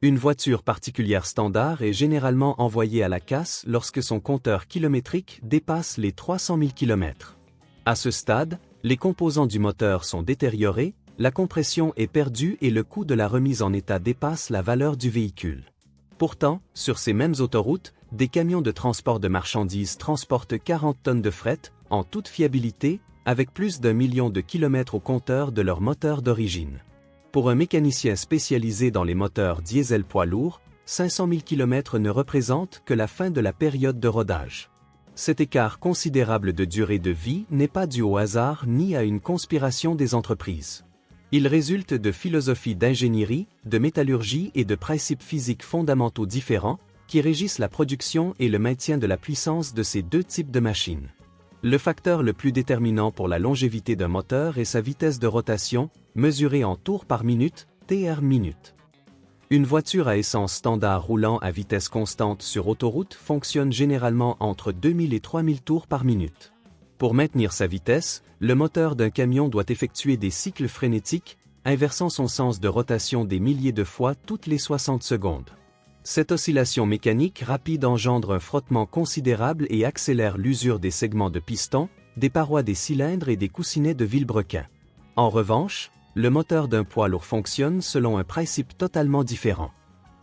Une voiture particulière standard est généralement envoyée à la casse lorsque son compteur kilométrique dépasse les 300 000 km. À ce stade, les composants du moteur sont détériorés, la compression est perdue et le coût de la remise en état dépasse la valeur du véhicule. Pourtant, sur ces mêmes autoroutes, des camions de transport de marchandises transportent 40 tonnes de fret, en toute fiabilité, avec plus d'1 million de kilomètres au compteur de leur moteur d'origine. Pour un mécanicien spécialisé dans les moteurs diesel poids lourds, 500 000 km ne représentent que la fin de la période de rodage. Cet écart considérable de durée de vie n'est pas dû au hasard ni à une conspiration des entreprises. Il résulte de philosophies d'ingénierie, de métallurgie et de principes physiques fondamentaux différents qui régissent la production et le maintien de la puissance de ces deux types de machines. Le facteur le plus déterminant pour la longévité d'un moteur est sa vitesse de rotation, mesurée en tours par minute, TR minute. Une voiture à essence standard roulant à vitesse constante sur autoroute fonctionne généralement entre 2000 et 3000 tours par minute. Pour maintenir sa vitesse, le moteur d'un camion doit effectuer des cycles frénétiques, inversant son sens de rotation des milliers de fois toutes les 60 secondes. Cette oscillation mécanique rapide engendre un frottement considérable et accélère l'usure des segments de piston, des parois des cylindres et des coussinets de vilebrequin. En revanche, le moteur d'un poids lourd fonctionne selon un principe totalement différent.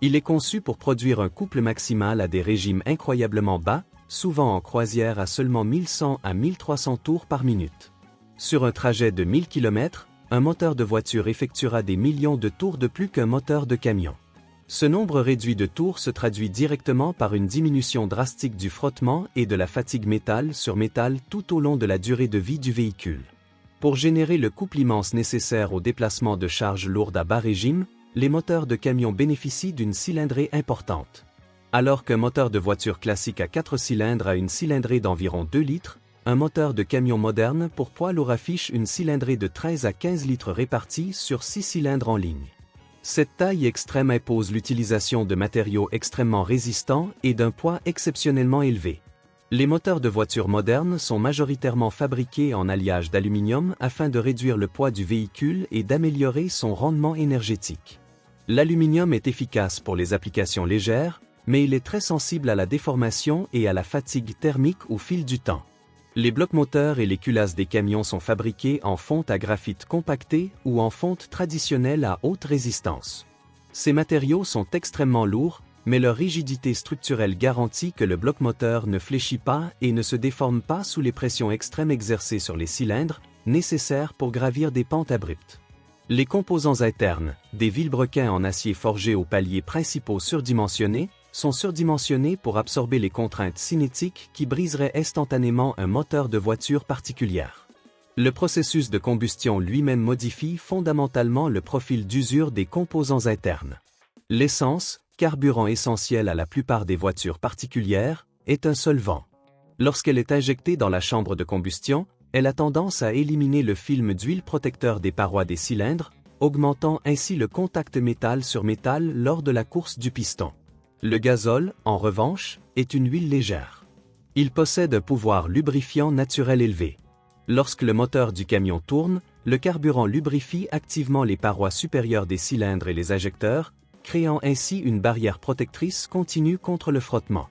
Il est conçu pour produire un couple maximal à des régimes incroyablement bas, souvent en croisière à seulement 1100 à 1300 tours par minute. Sur un trajet de 1000 km, un moteur de voiture effectuera des millions de tours de plus qu'un moteur de camion. Ce nombre réduit de tours se traduit directement par une diminution drastique du frottement et de la fatigue métal sur métal tout au long de la durée de vie du véhicule. Pour générer le couple immense nécessaire au déplacement de charges lourdes à bas régime, les moteurs de camion bénéficient d'une cylindrée importante. Alors qu'un moteur de voiture classique à 4 cylindres a une cylindrée d'environ 2 litres, un moteur de camion moderne pour poids lourd affiche une cylindrée de 13 à 15 litres répartie sur 6 cylindres en ligne. Cette taille extrême impose l'utilisation de matériaux extrêmement résistants et d'un poids exceptionnellement élevé. Les moteurs de voitures modernes sont majoritairement fabriqués en alliage d'aluminium afin de réduire le poids du véhicule et d'améliorer son rendement énergétique. L'aluminium est efficace pour les applications légères, mais il est très sensible à la déformation et à la fatigue thermique au fil du temps. Les blocs moteurs et les culasses des camions sont fabriqués en fonte à graphite compacté ou en fonte traditionnelle à haute résistance. Ces matériaux sont extrêmement lourds, mais leur rigidité structurelle garantit que le bloc moteur ne fléchit pas et ne se déforme pas sous les pressions extrêmes exercées sur les cylindres, nécessaires pour gravir des pentes abruptes. Les composants internes, des vilebrequins en acier forgé aux paliers principaux surdimensionnés, sont surdimensionnés pour absorber les contraintes cinétiques qui briseraient instantanément un moteur de voiture particulière. Le processus de combustion lui-même modifie fondamentalement le profil d'usure des composants internes. L'essence, carburant essentiel à la plupart des voitures particulières, est un solvant. Lorsqu'elle est injectée dans la chambre de combustion, elle a tendance à éliminer le film d'huile protecteur des parois des cylindres, augmentant ainsi le contact métal sur métal lors de la course du piston. Le gazole, en revanche, est une huile légère. Il possède un pouvoir lubrifiant naturel élevé. Lorsque le moteur du camion tourne, le carburant lubrifie activement les parois supérieures des cylindres et les injecteurs, créant ainsi une barrière protectrice continue contre le frottement.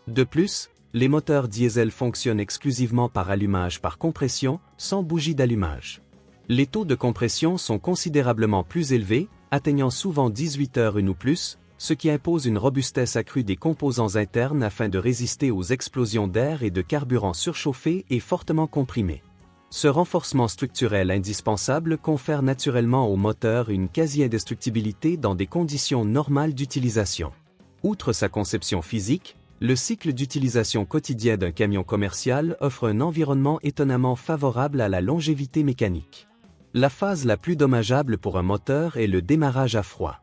De plus, les moteurs diesel fonctionnent exclusivement par allumage par compression, sans bougie d'allumage. Les taux de compression sont considérablement plus élevés, atteignant souvent 18 heures ou plus, ce qui impose une robustesse accrue des composants internes afin de résister aux explosions d'air et de carburant surchauffé et fortement comprimé. Ce renforcement structurel indispensable confère naturellement au moteur une quasi-indestructibilité dans des conditions normales d'utilisation. Outre sa conception physique, le cycle d'utilisation quotidien d'un camion commercial offre un environnement étonnamment favorable à la longévité mécanique. La phase la plus dommageable pour un moteur est le démarrage à froid.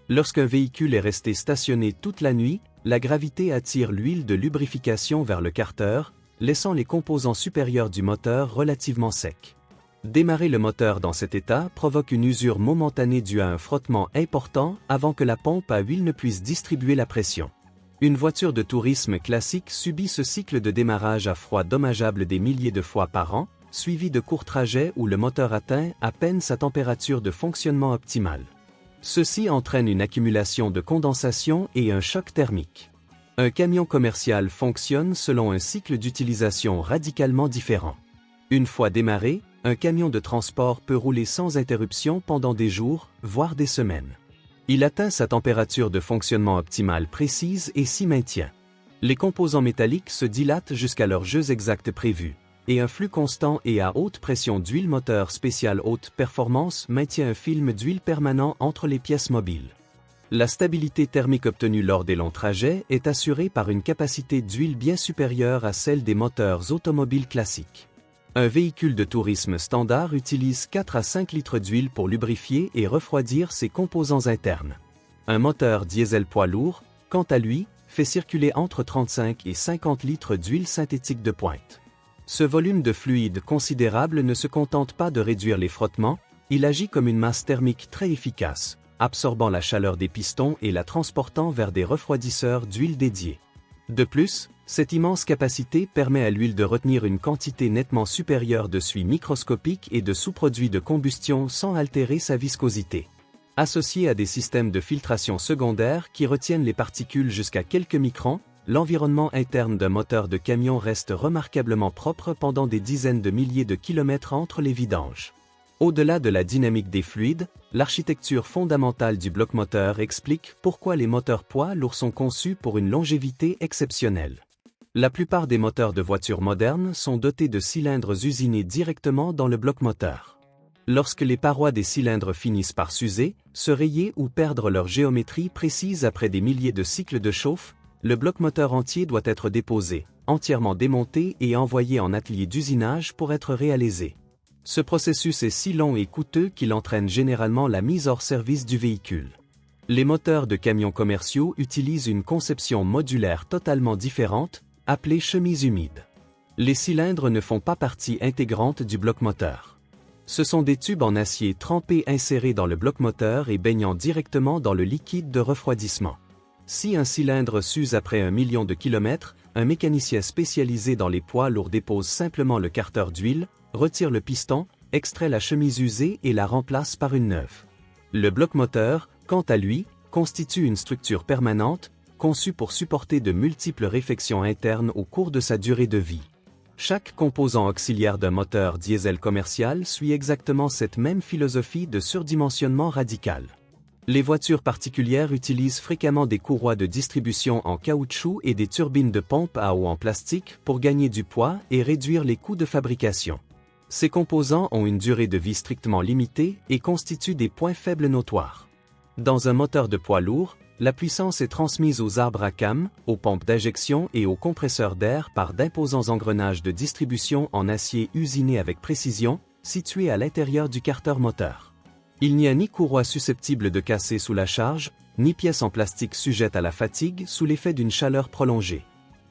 Lorsqu'un véhicule est resté stationné toute la nuit, la gravité attire l'huile de lubrification vers le carter, laissant les composants supérieurs du moteur relativement secs. Démarrer le moteur dans cet état provoque une usure momentanée due à un frottement important avant que la pompe à huile ne puisse distribuer la pression. Une voiture de tourisme classique subit ce cycle de démarrage à froid dommageable des milliers de fois par an, suivi de courts trajets où le moteur atteint à peine sa température de fonctionnement optimale. Ceci entraîne une accumulation de condensation et un choc thermique. Un camion commercial fonctionne selon un cycle d'utilisation radicalement différent. Une fois démarré, un camion de transport peut rouler sans interruption pendant des jours, voire des semaines. Il atteint sa température de fonctionnement optimale précise et s'y maintient. Les composants métalliques se dilatent jusqu'à leur jeu exact prévu, et un flux constant et à haute pression d'huile moteur spéciale haute performance maintient un film d'huile permanent entre les pièces mobiles. La stabilité thermique obtenue lors des longs trajets est assurée par une capacité d'huile bien supérieure à celle des moteurs automobiles classiques. Un véhicule de tourisme standard utilise 4 à 5 litres d'huile pour lubrifier et refroidir ses composants internes. Un moteur diesel poids lourd, quant à lui, fait circuler entre 35 et 50 litres d'huile synthétique de pointe. Ce volume de fluide considérable ne se contente pas de réduire les frottements, il agit comme une masse thermique très efficace, absorbant la chaleur des pistons et la transportant vers des refroidisseurs d'huile dédiés. De plus, cette immense capacité permet à l'huile de retenir une quantité nettement supérieure de suie microscopique et de sous-produits de combustion sans altérer sa viscosité. Associé à des systèmes de filtration secondaire qui retiennent les particules jusqu'à quelques microns, l'environnement interne d'un moteur de camion reste remarquablement propre pendant des dizaines de milliers de kilomètres entre les vidanges. Au-delà de la dynamique des fluides, l'architecture fondamentale du bloc moteur explique pourquoi les moteurs poids lourds sont conçus pour une longévité exceptionnelle. La plupart des moteurs de voitures modernes sont dotés de cylindres usinés directement dans le bloc moteur. Lorsque les parois des cylindres finissent par s'user, se rayer ou perdre leur géométrie précise après des milliers de cycles de chauffe, le bloc moteur entier doit être déposé, entièrement démonté et envoyé en atelier d'usinage pour être réalisé. Ce processus est si long et coûteux qu'il entraîne généralement la mise hors service du véhicule. Les moteurs de camions commerciaux utilisent une conception modulaire totalement différente, appelée chemise humide. Les cylindres ne font pas partie intégrante du bloc moteur. Ce sont des tubes en acier trempés insérés dans le bloc moteur et baignant directement dans le liquide de refroidissement. Si un cylindre s'use après 1 million de kilomètres, un mécanicien spécialisé dans les poids lourds dépose simplement le carter d'huile, retire le piston, extrait la chemise usée et la remplace par une neuve. Le bloc moteur, quant à lui, constitue une structure permanente, conçue pour supporter de multiples réfections internes au cours de sa durée de vie. Chaque composant auxiliaire d'un moteur diesel commercial suit exactement cette même philosophie de surdimensionnement radical. Les voitures particulières utilisent fréquemment des courroies de distribution en caoutchouc et des turbines de pompe à eau en plastique pour gagner du poids et réduire les coûts de fabrication. Ces composants ont une durée de vie strictement limitée et constituent des points faibles notoires. Dans un moteur de poids lourd, la puissance est transmise aux arbres à cames, aux pompes d'injection et aux compresseurs d'air par d'imposants engrenages de distribution en acier usinés avec précision, situés à l'intérieur du carter moteur. Il n'y a ni courroie susceptible de casser sous la charge, ni pièce en plastique sujette à la fatigue sous l'effet d'une chaleur prolongée.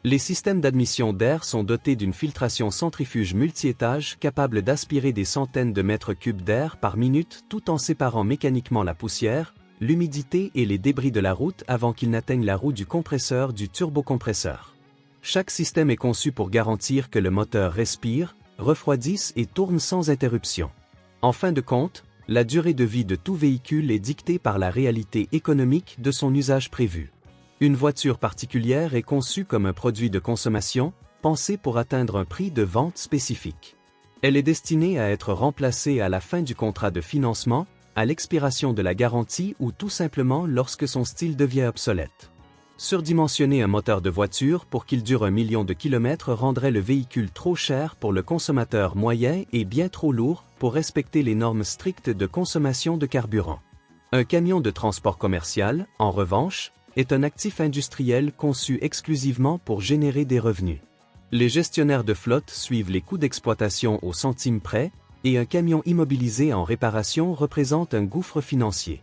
Les systèmes d'admission d'air sont dotés d'une filtration centrifuge multi-étage capable d'aspirer des centaines de mètres cubes d'air par minute tout en séparant mécaniquement la poussière, l'humidité et les débris de la route avant qu'ils n'atteignent la roue du compresseur du turbocompresseur. Chaque système est conçu pour garantir que le moteur respire, refroidisse et tourne sans interruption. En fin de compte, la durée de vie de tout véhicule est dictée par la réalité économique de son usage prévu. Une voiture particulière est conçue comme un produit de consommation, pensé pour atteindre un prix de vente spécifique. Elle est destinée à être remplacée à la fin du contrat de financement, à l'expiration de la garantie ou tout simplement lorsque son style devient obsolète. Surdimensionner un moteur de voiture pour qu'il dure 1 million de kilomètres rendrait le véhicule trop cher pour le consommateur moyen et bien trop lourd pour respecter les normes strictes de consommation de carburant. Un camion de transport commercial, en revanche, est un actif industriel conçu exclusivement pour générer des revenus. Les gestionnaires de flotte suivent les coûts d'exploitation au centime près, et un camion immobilisé en réparation représente un gouffre financier.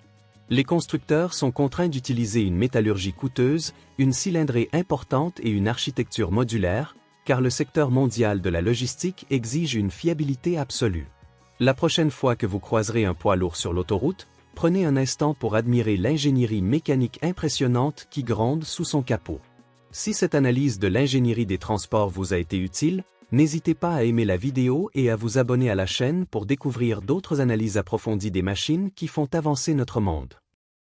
Les constructeurs sont contraints d'utiliser une métallurgie coûteuse, une cylindrée importante et une architecture modulaire, car le secteur mondial de la logistique exige une fiabilité absolue. La prochaine fois que vous croiserez un poids lourd sur l'autoroute, prenez un instant pour admirer l'ingénierie mécanique impressionnante qui gronde sous son capot. Si cette analyse de l'ingénierie des transports vous a été utile, n'hésitez pas à aimer la vidéo et à vous abonner à la chaîne pour découvrir d'autres analyses approfondies des machines qui font avancer notre monde.